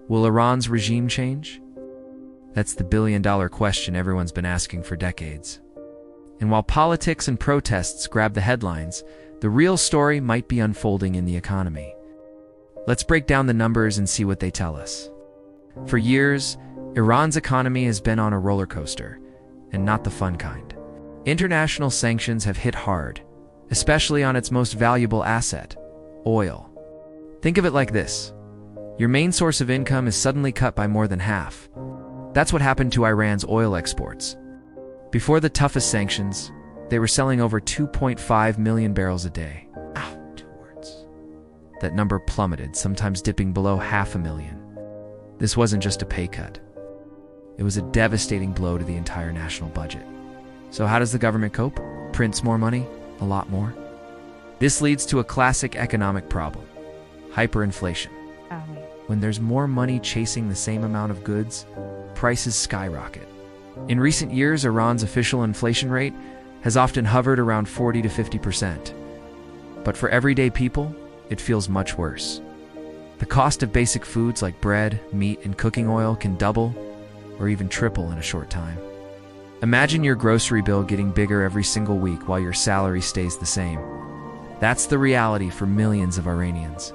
Will Iran's regime change? That's the billion-dollar question everyone's been asking for decades. And while politics and protests grab the headlines, the real story might be unfolding in the economy. Let's break down the numbers and see what they tell us. For years, Iran's economy has been on a roller coaster, and not the fun kind. International sanctions have hit hard, especially on its most valuable asset, oil. Think of it like this. Your main source of income is suddenly cut by more than half. That's what happened to Iran's oil exports. Before the toughest sanctions, they were selling over 2.5 million barrels a day. That number plummeted, sometimes dipping below 500,000. This wasn't just a pay cut. It was a devastating blow to the entire national budget. So how does the government cope? Prints more money? A lot more? This leads to a classic economic problem: hyperinflation. When there's more money chasing the same amount of goods, prices skyrocket. In recent years, Iran's official inflation rate has often hovered around 40 to 50%. But for everyday people, it feels much worse. The cost of basic foods like bread, meat, and cooking oil can double or even triple in a short time. Imagine your grocery bill getting bigger every single week while your salary stays the same. That's the reality for millions of Iranians.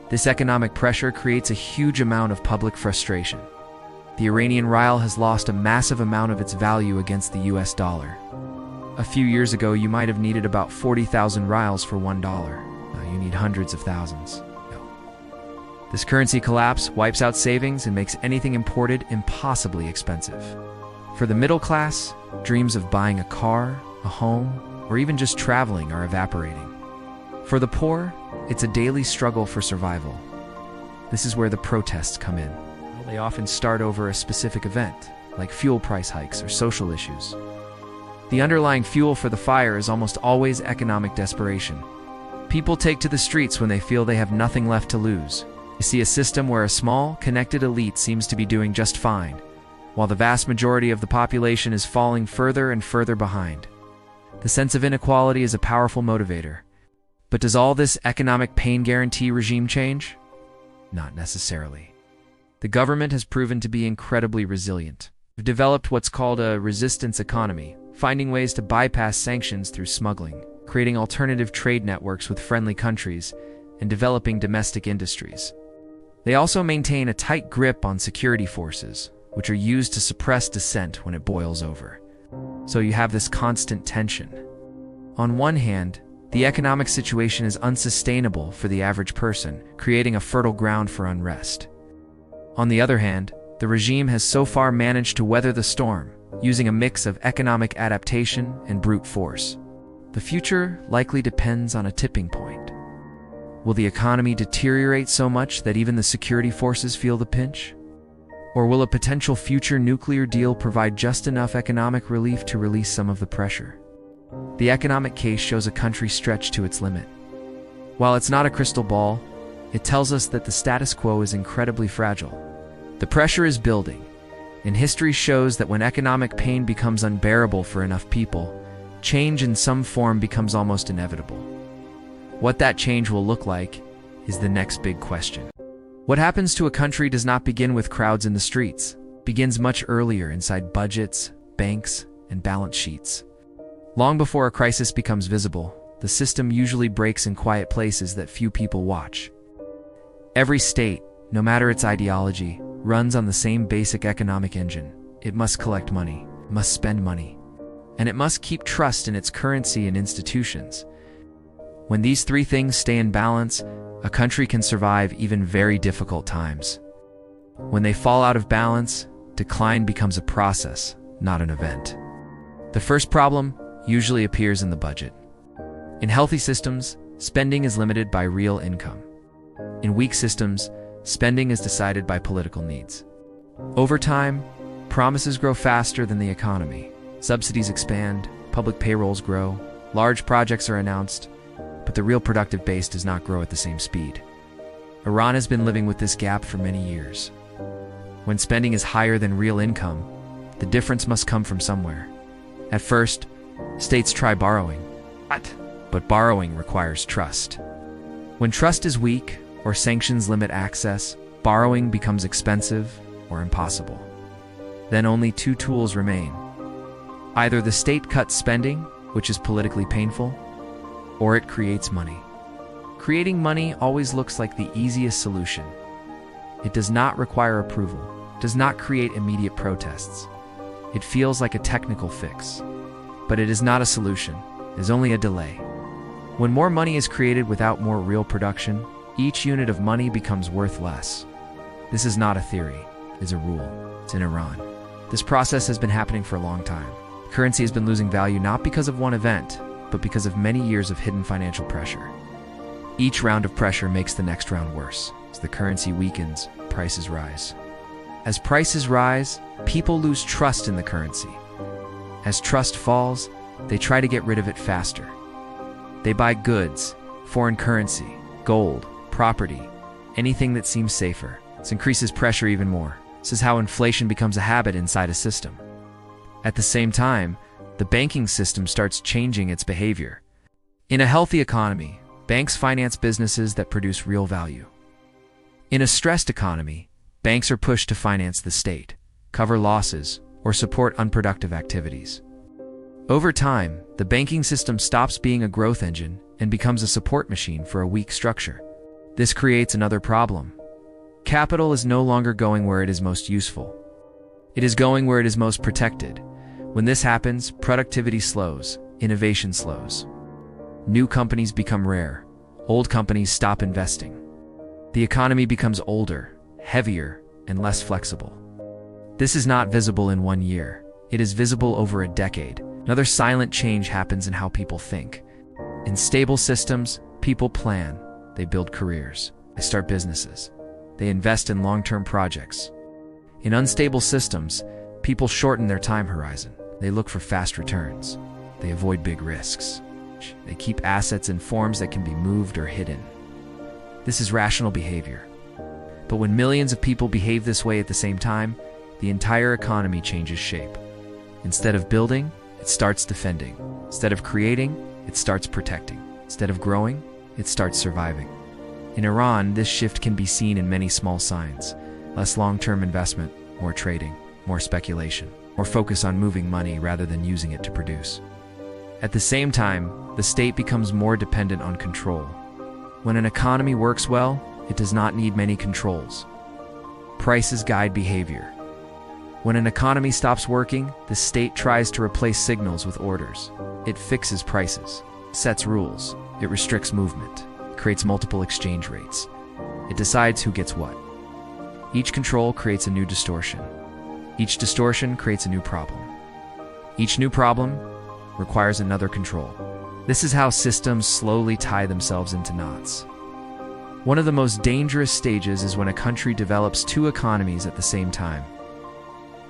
This economic pressure creates a huge amount of public frustration. The Iranian rial has lost a massive amount of its value against the US dollar. A few years ago, you might have needed about 40,000 rials for $1. Now you need hundreds of thousands. This currency collapse wipes out savings and makes anything imported impossibly expensive. For the middle class, dreams of buying a car, a home, or even just traveling are evaporating. For the poor, it's a daily struggle for survival. This is where the protests come in. They often start over a specific event, like fuel price hikes or social issues. The underlying fuel for the fire is almost always economic desperation. People take to the streets when they feel they have nothing left to lose. You see a system where a small, connected elite seems to be doing just fine, while the vast majority of the population is falling further and further behind. The sense of inequality is a powerful motivator. But does all this economic pain guarantee regime change? Not necessarily. The government has proven to be incredibly resilient. They've developed what's called a resistance economy, finding ways to bypass sanctions through smuggling, creating alternative trade networks with friendly countries, and developing domestic industries. They also maintain a tight grip on security forces, which are used to suppress dissent when it boils over. So you have this constant tension. On one hand, the economic situation is unsustainable for the average person, creating a fertile ground for unrest. On the other hand, the regime has so far managed to weather the storm, using a mix of economic adaptation and brute force. The future likely depends on a tipping point. Will the economy deteriorate so much that even the security forces feel the pinch? Or will a potential future nuclear deal provide just enough economic relief to release some of the pressure? The economic case shows a country stretched to its limit. While it's not a crystal ball, it tells us that the status quo is incredibly fragile. The pressure is building, and history shows that when economic pain becomes unbearable for enough people, change in some form becomes almost inevitable. What that change will look like is the next big question. What happens to a country does not begin with crowds in the streets. It begins much earlier inside budgets, banks, and balance sheets. Long before a crisis becomes visible, the system usually breaks in quiet places that few people watch. Every state, no matter its ideology, runs on the same basic economic engine. It must collect money, must spend money, and it must keep trust in its currency and institutions. When these three things stay in balance, a country can survive even very difficult times. When they fall out of balance, decline becomes a process, not an event. The first problem usually appears in the budget. In healthy systems, spending is limited by real income. In weak systems, spending is decided by political needs. Over time, promises grow faster than the economy. Subsidies expand, public payrolls grow, large projects are announced, but the real productive base does not grow at the same speed. Iran has been living with this gap for many years. When spending is higher than real income, the difference must come from somewhere. At first, states try borrowing, but borrowing requires trust. When trust is weak or sanctions limit access, Borrowing becomes expensive or impossible. Then only two tools remain. Either the state cuts spending, which is politically painful, or it creates money. Creating money always looks like the easiest solution. It does not require approval, does not create immediate protests. It feels like a technical fix. But it is not a solution, it is only a delay. When more money is created without more real production, each unit of money becomes worth less. This is not a theory, it is a rule. It's in Iran. This process has been happening for a long time. Currency has been losing value not because of one event, but because of many years of hidden financial pressure. Each round of pressure makes the next round worse. As the currency weakens, prices rise. As prices rise, people lose trust in the currency. As trust falls, they try to get rid of it faster. They buy goods, foreign currency, gold, property, anything that seems safer. This increases pressure even more. This is how inflation becomes a habit inside a system. At the same time, the banking system starts changing its behavior. In a healthy economy, banks finance businesses that produce real value. In a stressed economy, banks are pushed to finance the state, cover losses, or support unproductive activities. Over time, the banking system stops being a growth engine and becomes a support machine for a weak structure. This creates another problem. Capital is no longer going where it is most useful. It is going where it is most protected. When this happens, productivity slows, innovation slows. New companies become rare. Old companies stop investing. The economy becomes older, heavier, and less flexible. This is not visible in 1 year. It is visible over a decade. Another silent change happens in how people think. In stable systems, people plan. They build careers. They start businesses. They invest in long-term projects. In unstable systems, people shorten their time horizon. They look for fast returns. They avoid big risks. They keep assets in forms that can be moved or hidden. This is rational behavior. But when millions of people behave this way at the same time, the entire economy changes shape. Instead of building, it starts defending. Instead of creating, it starts protecting. Instead of growing, it starts surviving. In Iran, this shift can be seen in many small signs. Less long-term investment, more trading, more speculation, more focus on moving money rather than using it to produce. At the same time, the state becomes more dependent on control. When an economy works well, it does not need many controls. Prices guide behavior. When an economy stops working, the state tries to replace signals with orders. It fixes prices, sets rules, it restricts movement, creates multiple exchange rates. It decides who gets what. Each control creates a new distortion. Each distortion creates a new problem. Each new problem requires another control. This is how systems slowly tie themselves into knots. One of the most dangerous stages is when a country develops two economies at the same time.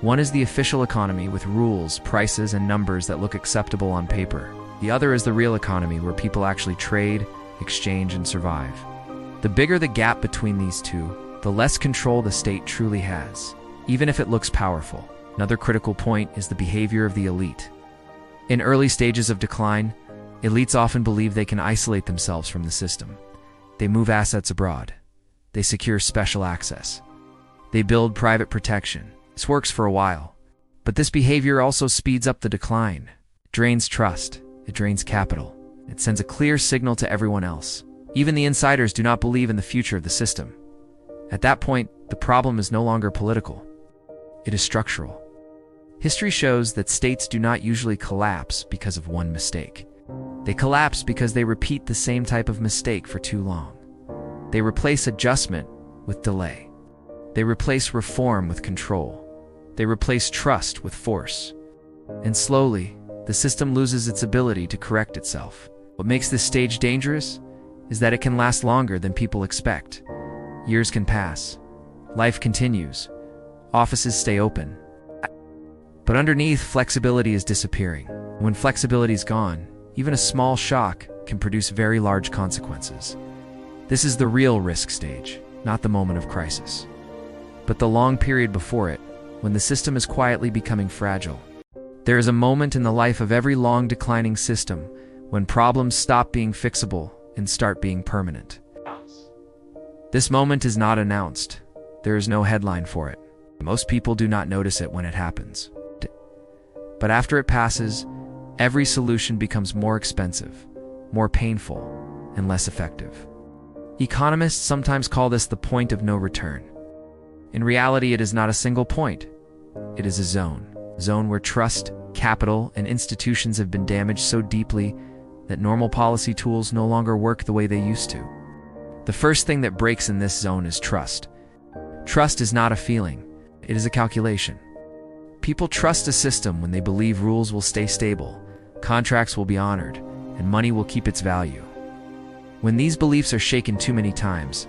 One is the official economy with rules, prices, and numbers that look acceptable on paper. The other is the real economy where people actually trade, exchange, and survive. The bigger the gap between these two, the less control the state truly has, even if it looks powerful. Another critical point is the behavior of the elite. In early stages of decline, elites often believe they can isolate themselves from the system. They move assets abroad. They secure special access. They build private protection. This works for a while. But this behavior also speeds up the decline. It drains trust. It drains capital. It sends a clear signal to everyone else. Even the insiders do not believe in the future of the system. At that point, the problem is no longer political. It is structural. History shows that states do not usually collapse because of one mistake. They collapse because they repeat the same type of mistake for too long. They replace adjustment with delay. They replace reform with control. They replace trust with force. And slowly, the system loses its ability to correct itself. What makes this stage dangerous is that it can last longer than people expect. Years can pass. Life continues. Offices stay open. But underneath, flexibility is disappearing. When flexibility is gone, even a small shock can produce very large consequences. This is the real risk stage, not the moment of crisis, but the long period before it, when the system is quietly becoming fragile. There is a moment in the life of every long declining system when problems stop being fixable and start being permanent. This moment is not announced. There is no headline for it. Most people do not notice it when it happens. But after it passes, every solution becomes more expensive, more painful, and less effective. Economists sometimes call this the point of no return. In reality, it is not a single point. It is a zone where trust, capital, and institutions have been damaged so deeply that normal policy tools no longer work the way they used to. The first thing that breaks in this zone is trust. Trust is not a feeling, it is a calculation. People trust a system when they believe rules will stay stable, contracts will be honored, and money will keep its value. When these beliefs are shaken too many times,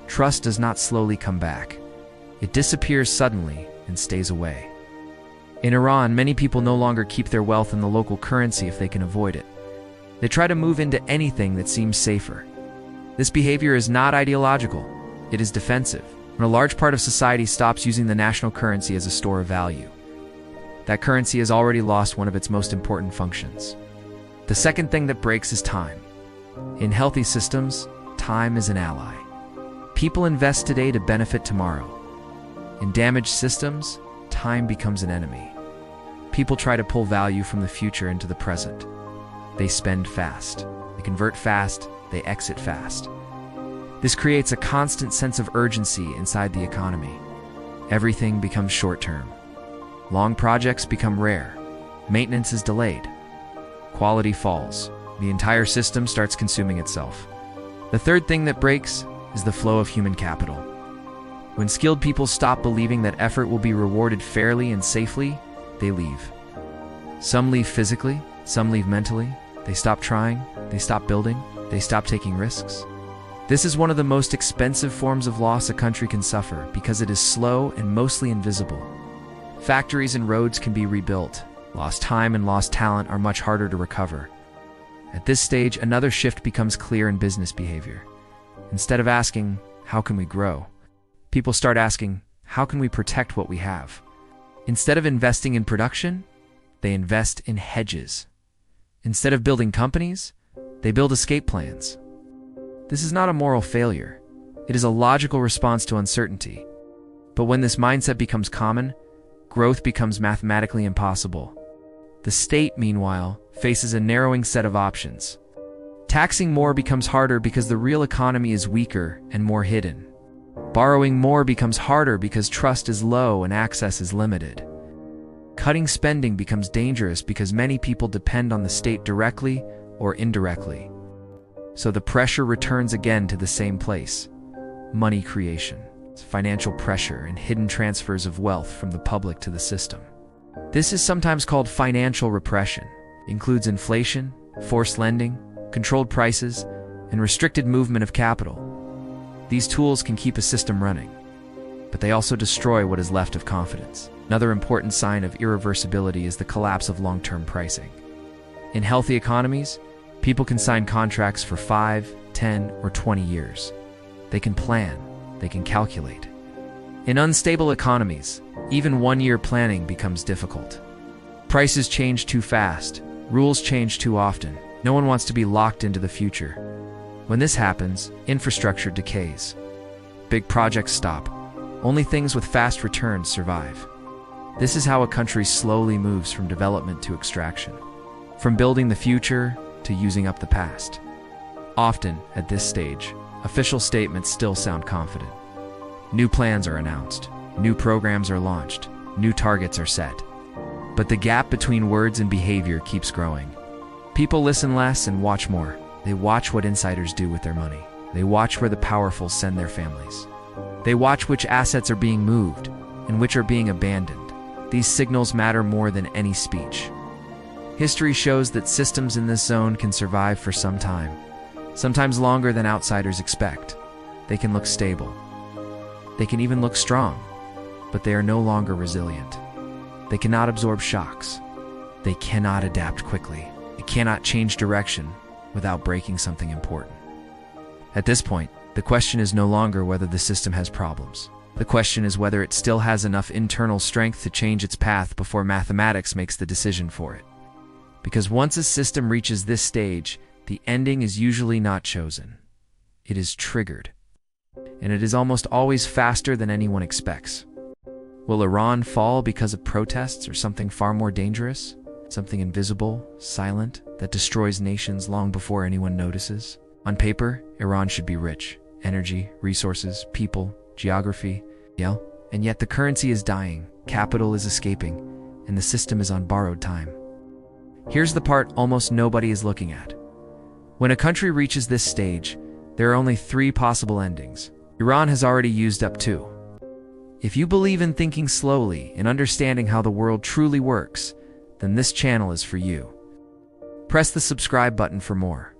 trust does not slowly come back. It disappears suddenly and stays away. In Iran, many people no longer keep their wealth in the local currency if they can avoid it. They try to move into anything that seems safer. This behavior is not ideological, it is defensive. When a large part of society stops using the national currency as a store of value, that currency has already lost one of its most important functions. The second thing that breaks is time. In healthy systems, time is an ally. People invest today to benefit tomorrow. In damaged systems, time becomes an enemy. People try to pull value from the future into the present. They spend fast, they convert fast, they exit fast. This creates a constant sense of urgency inside the economy. Everything becomes short-term. Long projects become rare. Maintenance is delayed. Quality falls. The entire system starts consuming itself. The third thing that breaks is the flow of human capital. When skilled people stop believing that effort will be rewarded fairly and safely, they leave. Some leave physically, some leave mentally. They stop trying, they stop building, they stop taking risks. This is one of the most expensive forms of loss a country can suffer because it is slow and mostly invisible. Factories and roads can be rebuilt. Lost time and lost talent are much harder to recover. At this stage, another shift becomes clear in business behavior. Instead of asking, how can we grow? People start asking, how can we protect what we have? Instead of investing in production, they invest in hedges. Instead of building companies, they build escape plans. This is not a moral failure. It is a logical response to uncertainty. But when this mindset becomes common, growth becomes mathematically impossible. The state, meanwhile, faces a narrowing set of options. Taxing more becomes harder because the real economy is weaker and more hidden. Borrowing more becomes harder because trust is low and access is limited. Cutting spending becomes dangerous because many people depend on the state directly or indirectly. So the pressure returns again to the same place: money creation, financial pressure, and hidden transfers of wealth from the public to the system. This is sometimes called financial repression. It includes inflation, forced lending, controlled prices, and restricted movement of capital. These tools can keep a system running, but they also destroy what is left of confidence. Another important sign of irreversibility is the collapse of long-term pricing. In healthy economies, people can sign contracts for 5, 10, or 20 years. They can plan, they can calculate. In unstable economies, even one-year planning becomes difficult. Prices change too fast, rules change too often. No one wants to be locked into the future. When this happens, infrastructure decays. Big projects stop. Only things with fast returns survive. This is how a country slowly moves from development to extraction, from building the future to using up the past. Often, at this stage, official statements still sound confident. New plans are announced, new programs are launched, new targets are set. But the gap between words and behavior keeps growing. People listen less and watch more. They watch what insiders do with their money. They watch where the powerful send their families. They watch which assets are being moved and which are being abandoned. These signals matter more than any speech. History shows that systems in this zone can survive for some time, sometimes longer than outsiders expect. They can look stable. They can even look strong, but they are no longer resilient. They cannot absorb shocks. They cannot adapt quickly. They cannot change direction without breaking something important. At this point, the question is no longer whether the system has problems. The question is whether it still has enough internal strength to change its path before mathematics makes the decision for it. Because once a system reaches this stage, the ending is usually not chosen. It is triggered. and it is almost always faster than anyone expects. Will Iran fall because of protests or something far more dangerous? Something invisible, silent, that destroys nations long before anyone notices? On paper, Iran should be rich. Energy, resources, people, geography, and yet the currency is dying, capital is escaping, and the system is on borrowed time. Here's the part almost nobody is looking at. When a country reaches this stage, there are only 3 possible endings. Iran has already used up 2. If you believe in thinking slowly and understanding how the world truly works, then this channel is for you. Press the subscribe button for more.